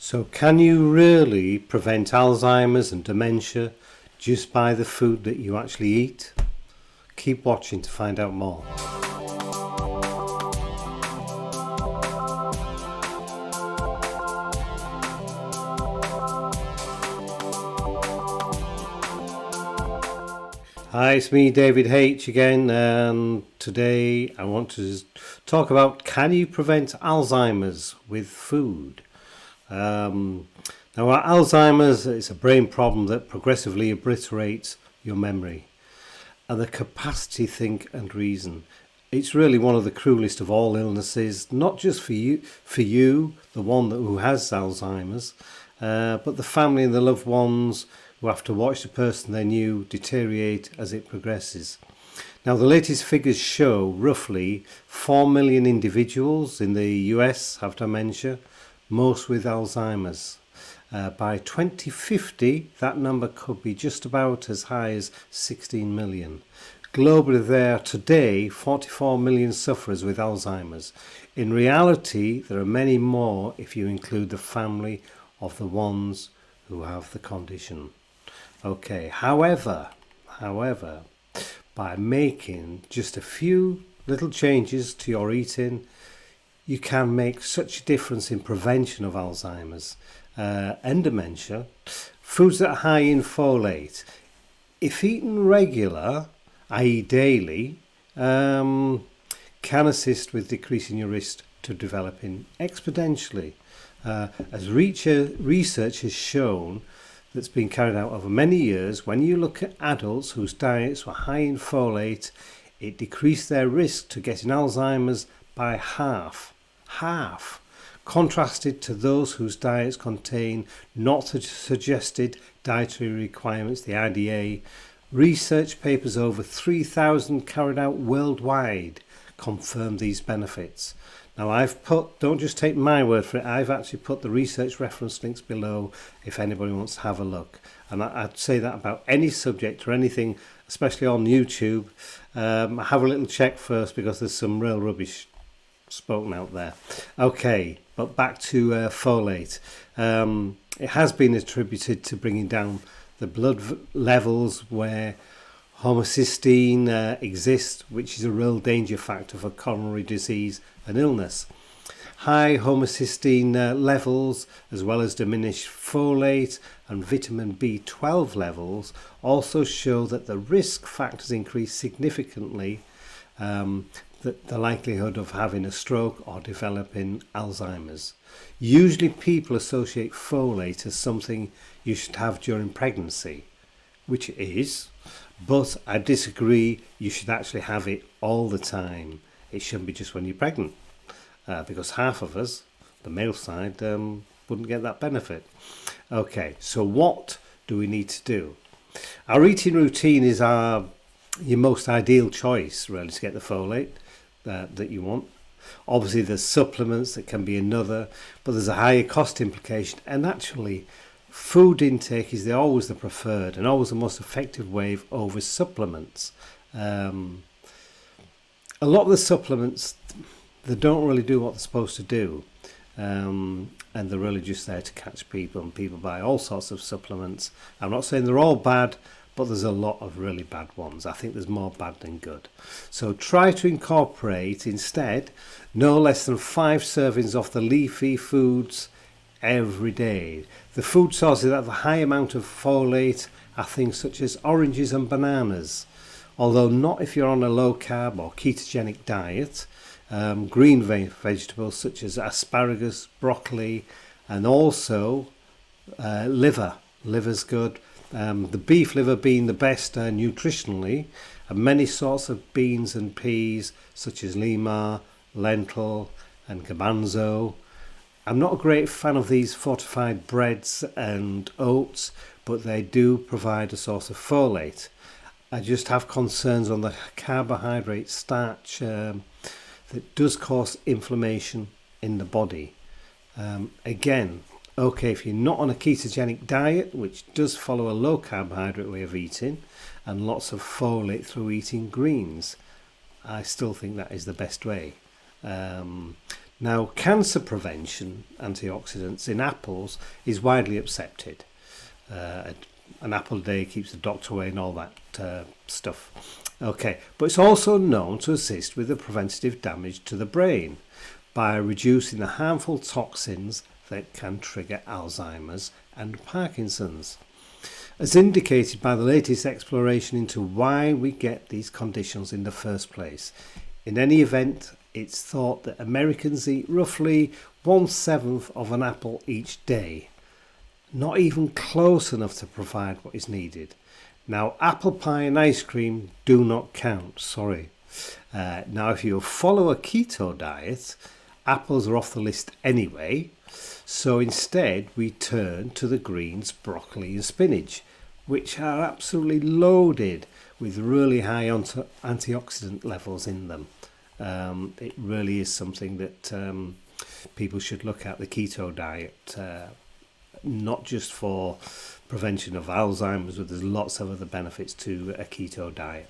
So can you really prevent Alzheimer's and dementia just by the food that you actually eat? Keep watching to find out more. Hi, it's me, David H. again, and today I want to talk about, can you prevent Alzheimer's with food? Now, Alzheimer's is a brain problem that progressively obliterates your memory and the capacity to think and reason. It's really one of the cruelest of all illnesses, not just for you, the one who has Alzheimer's, but the family and the loved ones who have to watch the person they knew deteriorate as it progresses. Now, the latest figures show roughly 4 million individuals in the US have dementia, most with Alzheimer's. By 2050, that number could be just about as high as 16 million. Globally, there are today 44 million sufferers with Alzheimer's. In reality, there are many more if you include the family of the ones who have the condition. Okay, however, by making just a few little changes to your eating, you can make such a difference in prevention of Alzheimer's and dementia. Foods that are high in folate, if eaten regular, i.e. daily, can assist with decreasing your risk to developing exponentially. As research has shown, that's been carried out over many years, when you look at adults whose diets were high in folate, it decreased their risk to getting Alzheimer's by half, contrasted to those whose diets contain not the suggested dietary requirements, the IDA. Research papers over 3,000 carried out worldwide confirm these benefits. Now, don't just take my word for it, I've actually put the research reference links below if anybody wants to have a look. And I'd say that about any subject or anything, especially on YouTube. Have a little check first, because there's some real rubbish spoken out there. Okay, but back to folate. It has been attributed to bringing down the blood levels where homocysteine exists, which is a real danger factor for coronary disease and illness. High homocysteine levels, as well as diminished folate and vitamin B12 levels, also show that the risk factors increase significantly the likelihood of having a stroke or developing Alzheimer's. Usually people associate folate as something you should have during pregnancy, which it is, but I disagree. You should actually have it all the time. It shouldn't be just when you're pregnant, because half of us, the male side, wouldn't get that benefit. Okay, so what do we need to do? Our eating routine is your most ideal choice, really, to get the folate that you want. Obviously, there's supplements that can be another, but there's a higher cost implication. And actually, food intake is always the preferred and always the most effective way over supplements. A lot of the supplements, they don't really do what they're supposed to do, and they're really just there to catch people, and people buy all sorts of supplements. I'm not saying they're all bad, but there's a lot of really bad ones. I think there's more bad than good. So try to incorporate instead no less than 5 servings of the leafy foods every day. The food sources that have a high amount of folate are things such as oranges and bananas, although not if you're on a low carb or ketogenic diet. Green vegetables such as asparagus, broccoli, and also liver. Liver's good. The beef liver being the best nutritionally, and many sorts of beans and peas such as lima, lentil and garbanzo. I'm not a great fan of these fortified breads and oats, but they do provide a source of folate. I just have concerns on the carbohydrate starch that does cause inflammation in the body. Again, okay, if you're not on a ketogenic diet, which does follow a low carbohydrate way of eating and lots of folate through eating greens, I still think that is the best way. Now, cancer prevention antioxidants in apples is widely accepted. An apple a day keeps the doctor away and all that stuff. Okay, but it's also known to assist with the preventative damage to the brain by reducing the harmful toxins that can trigger Alzheimer's and Parkinson's, as indicated by the latest exploration into why we get these conditions in the first place. In any event, it's thought that Americans eat roughly 1/7 of an apple each day, not even close enough to provide what is needed. Now, apple pie and ice cream do not count, sorry. Now, if you follow a keto diet, apples are off the list anyway, so instead we turn to the greens, broccoli and spinach, which are absolutely loaded with really high antioxidant levels in them. It really is something that people should look at, the keto diet, not just for prevention of Alzheimer's, but there's lots of other benefits to a keto diet.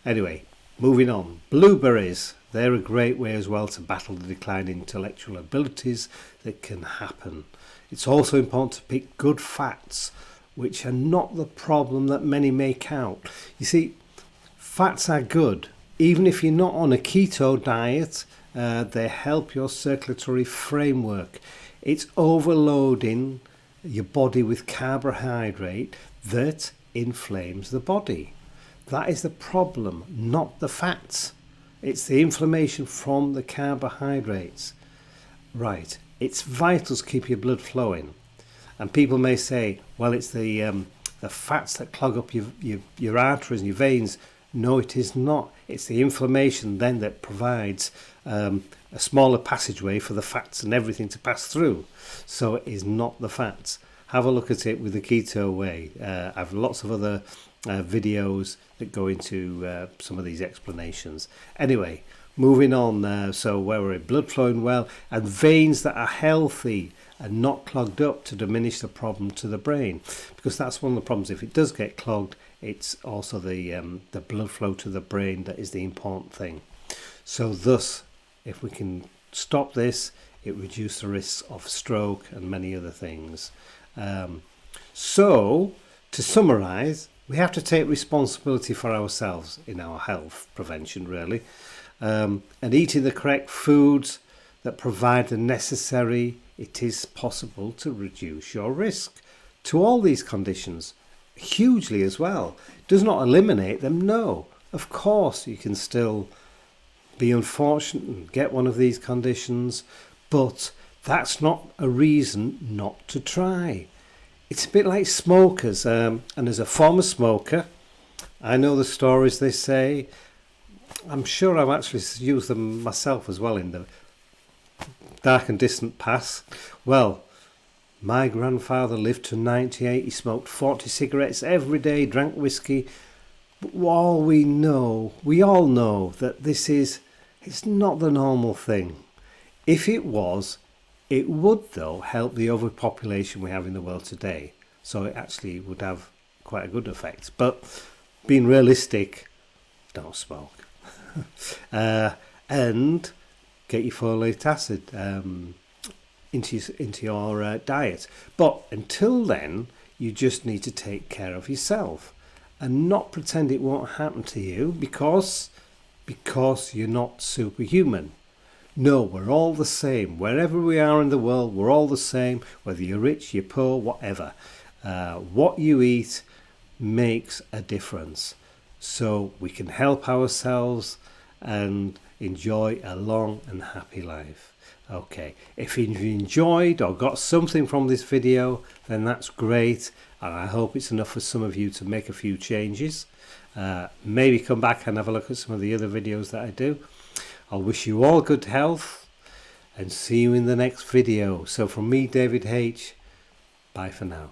Anyway, moving on. Blueberries, they're a great way as well to battle the decline in intellectual abilities that can happen. It's also important to pick good fats, which are not the problem that many make out. You see, fats are good. Even if you're not on a keto diet, they help your circulatory framework. It's overloading your body with carbohydrate that inflames the body. That is the problem, not the fats. It's the inflammation from the carbohydrates. Right, it's vital to keep your blood flowing. And people may say, well, it's the fats that clog up your arteries and your veins. No, it is not. It's the inflammation then that provides a smaller passageway for the fats and everything to pass through. So it is not the fats. Have a look at it with the keto way. I have lots of other videos that go into some of these explanations. Anyway, moving on. So where we're blood flowing well and veins that are healthy and not clogged up to diminish the problem to the brain, because that's one of the problems. If it does get clogged, it's also the blood flow to the brain that is the important thing. So thus, if we can stop this, it reduces the risks of stroke and many other things. So to summarize, we have to take responsibility for ourselves in our health prevention, really, and eating the correct foods that provide the necessary. It is possible to reduce your risk to all these conditions hugely as well. It does not eliminate them, no. Of course you can still be unfortunate and get one of these conditions, but that's not a reason not to try. It's a bit like smokers, and as a former smoker, I know the stories they say. I'm sure I've actually used them myself as well in the dark and distant past. Well, my grandfather lived to 98. He smoked 40 cigarettes every day, drank whiskey. But we all know that it's not the normal thing. If it was, it would though help the overpopulation we have in the world today. So it actually would have quite a good effect. But being realistic, don't smoke. And get your folate acid into your diet. But until then, you just need to take care of yourself and not pretend it won't happen to you because you're not superhuman. No, we're all the same. Wherever we are in the world, we're all the same, whether you're rich, you're poor, whatever. What you eat makes a difference. So we can help ourselves and enjoy a long and happy life. Okay, if you've enjoyed or got something from this video, then that's great, and I hope it's enough for some of you to make a few changes. Maybe come back and have a look at some of the other videos that I do. I'll wish you all good health and see you in the next video. So from me, David H, bye for now.